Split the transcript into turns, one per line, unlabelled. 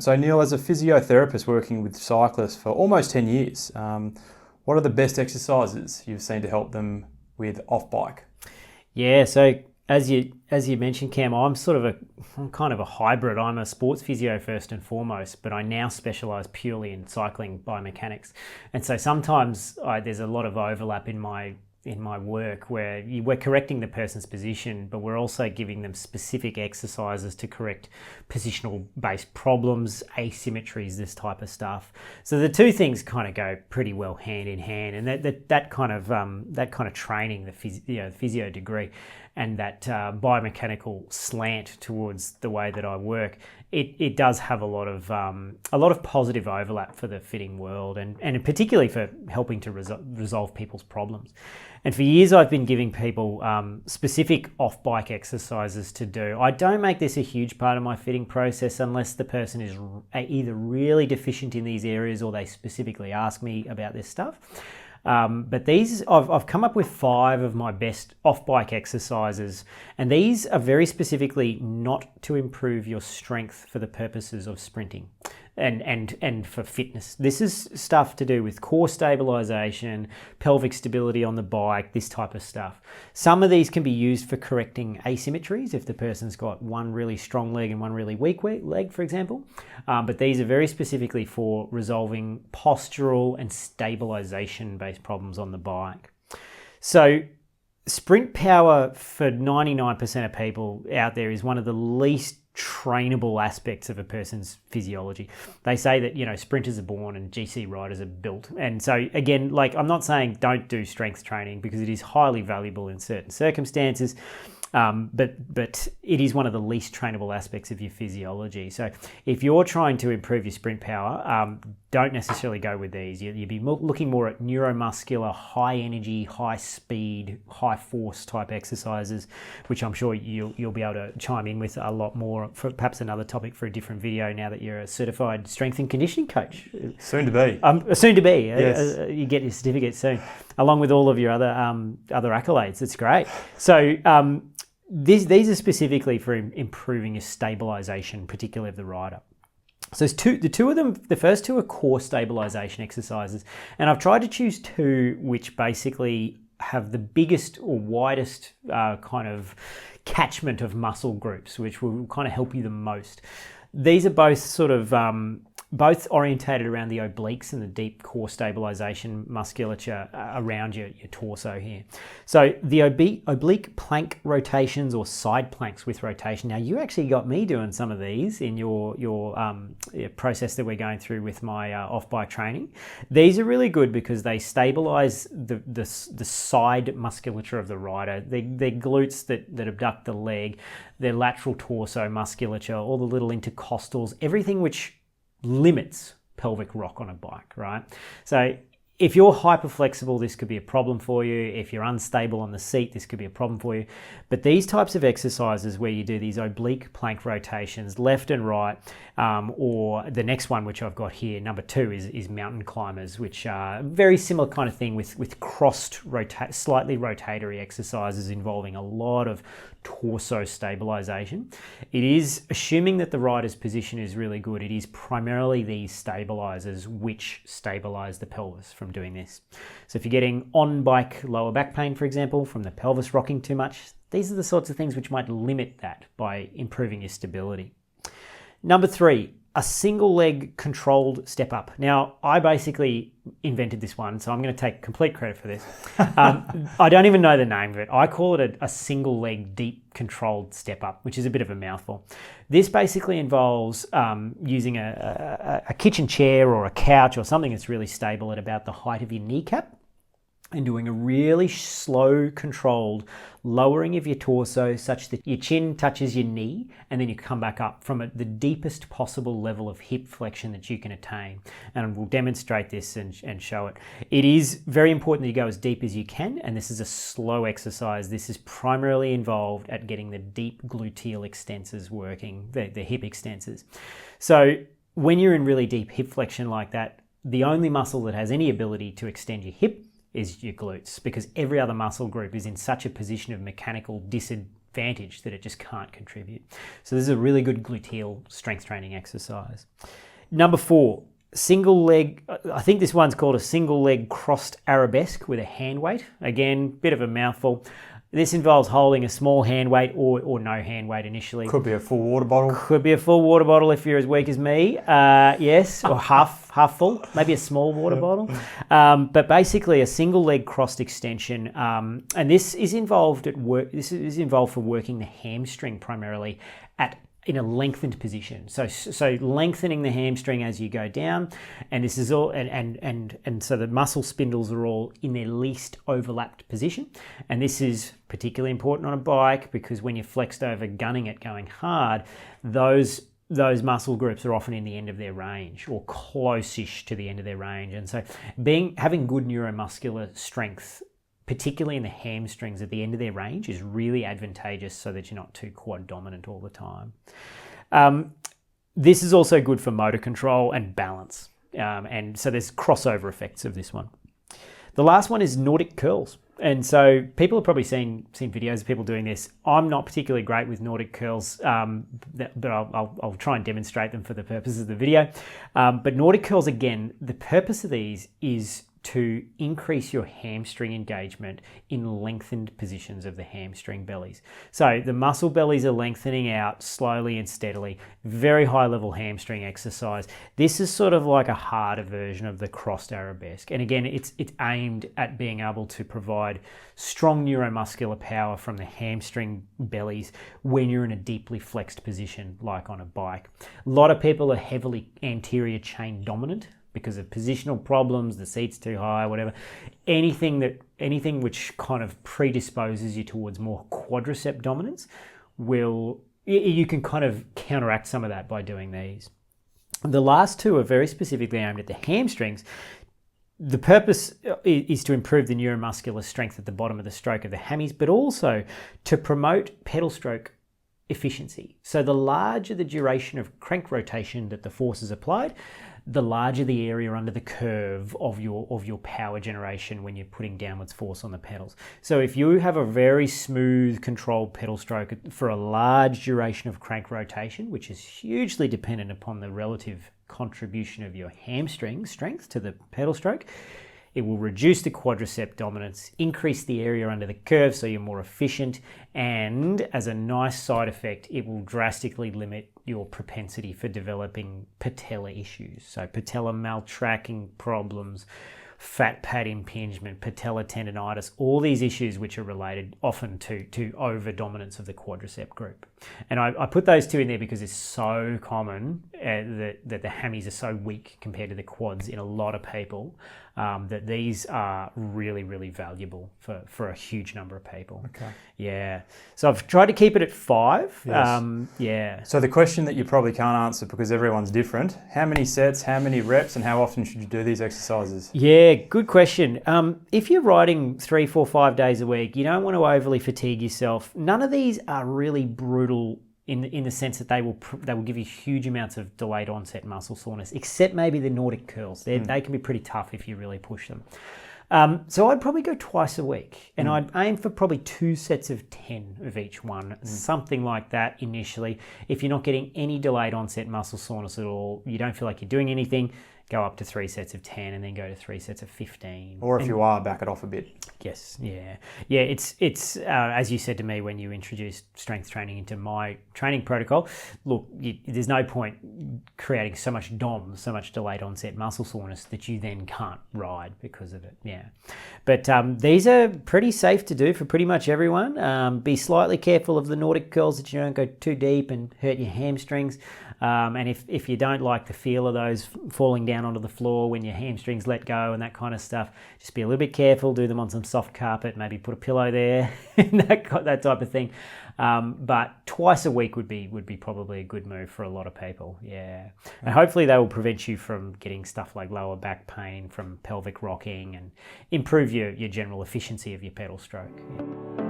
So Neill, as a physiotherapist working with cyclists for almost 10 years, what are the best exercises you've seen to help them with off-bike?
Yeah, so as you mentioned, Cam, I'm kind of a hybrid. I'm a sports physio first and foremost, but I now specialise purely in cycling biomechanics. And so sometimes there's a lot of overlap in my work where we're correcting the person's position, but we're also giving them specific exercises to correct positional based problems, asymmetries, this type of stuff. So the two things kind of go pretty well hand in hand, and that kind of training, the physio degree, and that biomechanical slant towards the way that I work, it does have a lot of positive overlap for the fitting world, and particularly for helping to resolve people's problems. And for years I've been giving people specific off-bike exercises to do. I don't make this a huge part of my fitting process unless the person is either really deficient in these areas or they specifically ask me about this stuff. But these, I've come up with 5 of my best off-bike exercises, and these are very specifically not to improve your strength for the purposes of sprinting and for fitness. This is stuff to do with core stabilization, pelvic stability on the bike, this type of stuff. Some of these can be used for correcting asymmetries if the person's got one really strong leg and one really weak leg, for example. But these are very specifically for resolving postural and stabilization based problems on the bike. So sprint power for 99% of people out there is one of the least trainable aspects of a person's physiology. They say that, sprinters are born and GC riders are built. And so again, I'm not saying don't do strength training, because it is highly valuable in certain circumstances. But it is one of the least trainable aspects of your physiology. So if you're trying to improve your sprint power, don't necessarily go with these. You'd be looking more at neuromuscular, high energy, high speed, high force type exercises, which I'm sure you'll be able to chime in with a lot more for perhaps another topic for a different video, now that you're a certified strength and conditioning coach.
Soon to be.
Soon to be.
Yes.
You get your certificate soon, along with all of your other accolades. It's great. So these are specifically for improving your stabilization, particularly of the rider. So the two of them, the first two are core stabilization exercises, and I've tried to choose 2 which basically have the biggest or widest kind of catchment of muscle groups, which will kind of help you the most. These are both both orientated around the obliques and the deep core stabilization musculature around your torso here. So the oblique plank rotations, or side planks with rotation. Now, you actually got me doing some of these in your process that we're going through with my off-bike training. These are really good because they stabilize the side musculature of the rider, their glutes that abduct the leg, their lateral torso musculature, all the little intercostals, everything which limits pelvic rock on a bike, right? So if you're hyperflexible, this could be a problem for you. If you're unstable on the seat, this could be a problem for you. But these types of exercises where you do these oblique plank rotations left and right, or the next one, which I've got here, number 2, is mountain climbers, which are very similar kind of thing with crossed, slightly rotatory exercises involving a lot of torso stabilization. It is, assuming that the rider's position is really good, it is primarily these stabilizers which stabilize the pelvis from doing this. So if you're getting on-bike lower back pain, for example, from the pelvis rocking too much, these are the sorts of things which might limit that by improving your stability. Number 3, a single leg controlled step up. Now, I basically invented this one, so I'm going to take complete credit for this. I don't even know the name of it. I call it a single leg deep controlled step up, which is a bit of a mouthful. This basically involves using a kitchen chair or a couch or something that's really stable at about the height of your kneecap, and doing a really slow, controlled lowering of your torso such that your chin touches your knee, and then you come back up from the deepest possible level of hip flexion that you can attain. And we'll demonstrate this and show it. It is very important that you go as deep as you can, and this is a slow exercise. This is primarily involved at getting the deep gluteal extensors working, the hip extensors. So when you're in really deep hip flexion like that, the only muscle that has any ability to extend your hip is your glutes, because every other muscle group is in such a position of mechanical disadvantage advantage that it just can't contribute. So this is a really good gluteal strength training exercise. Number 4, single leg. I think this one's called a single leg crossed arabesque with a hand weight. Again, bit of a mouthful. This involves holding a small hand weight or no hand weight initially.
Could be a full water bottle.
Could be a full water bottle if you're as weak as me. Yes, or half full. Maybe a small water bottle. But basically, a single leg crossed extension, and this is involved at work. This is involved for working the hamstring primarily in a lengthened position. So lengthening the hamstring as you go down, and this is all and so the muscle spindles are all in their least overlapped position. And this is particularly important on a bike because when you're flexed over gunning it going hard, those muscle groups are often in the end of their range or close-ish to the end of their range. And so having good neuromuscular strength, particularly in the hamstrings at the end of their range, is really advantageous so that you're not too quad dominant all the time. This is also good for motor control and balance. And so there's crossover effects of this one. The last one is Nordic Curls. And so people have probably seen videos of people doing this. I'm not particularly great with Nordic Curls, but I'll try and demonstrate them for the purposes of the video. But Nordic Curls, again, the purpose of these is to increase your hamstring engagement in lengthened positions of the hamstring bellies. So the muscle bellies are lengthening out slowly and steadily, very high level hamstring exercise. This is sort of like a harder version of the crossed arabesque. And again, it's aimed at being able to provide strong neuromuscular power from the hamstring bellies when you're in a deeply flexed position, like on a bike. A lot of people are heavily anterior chain dominant because of positional problems, the seat's too high, whatever. Anything which kind of predisposes you towards more quadricep dominance you can kind of counteract some of that by doing these. The last two are very specifically aimed at the hamstrings. The purpose is to improve the neuromuscular strength at the bottom of the stroke of the hammies, but also to promote pedal stroke efficiency. So the larger the duration of crank rotation that the force is applied, the larger the area under the curve of your power generation when you're putting downwards force on the pedals. So if you have a very smooth, controlled pedal stroke for a large duration of crank rotation, which is hugely dependent upon the relative contribution of your hamstring strength to the pedal stroke, it will reduce the quadricep dominance, increase the area under the curve so you're more efficient, and as a nice side effect, it will drastically limit your propensity for developing patella issues. So patella maltracking problems, fat pad impingement, patella tendonitis, all these issues which are related often to over-dominance of the quadricep group. And I put those two in there because it's so common that the hammies are so weak compared to the quads in a lot of people, that these are really, really valuable for a huge number of people.
Okay.
Yeah. So I've tried to keep it at 5.
Yes.
Yeah.
So the question that you probably can't answer because everyone's different, how many sets, how many reps, and how often should you do these exercises?
Yeah, good question. If you're riding 3, 4, 5 days a week, you don't want to overly fatigue yourself. None of these are really brutal in the sense that they will give you huge amounts of delayed onset muscle soreness, except maybe the Nordic Curls. They can be pretty tough if you really push them. So I'd probably go twice a week, and I'd aim for probably 2 sets of 10 of each one, something like that initially. If you're not getting any delayed onset muscle soreness at all, you don't feel like you're doing anything, go up to 3 sets of 10 and then go to 3 sets of 15.
Or if you are, back it off a bit.
Yes, yeah. Yeah, it's as you said to me when you introduced strength training into my training protocol, look, there's no point creating so much DOM, so much delayed onset muscle soreness that you then can't ride because of it, yeah. But these are pretty safe to do for pretty much everyone. Be slightly careful of the Nordic Curls that you don't go too deep and hurt your hamstrings. And if you don't like the feel of those falling down onto the floor when your hamstrings let go and that kind of stuff, just be a little bit careful, do them on some soft carpet, maybe put a pillow there, that type of thing. But twice a week would be probably a good move for a lot of people, yeah. And hopefully they will prevent you from getting stuff like lower back pain from pelvic rocking and improve your general efficiency of your pedal stroke. Yeah.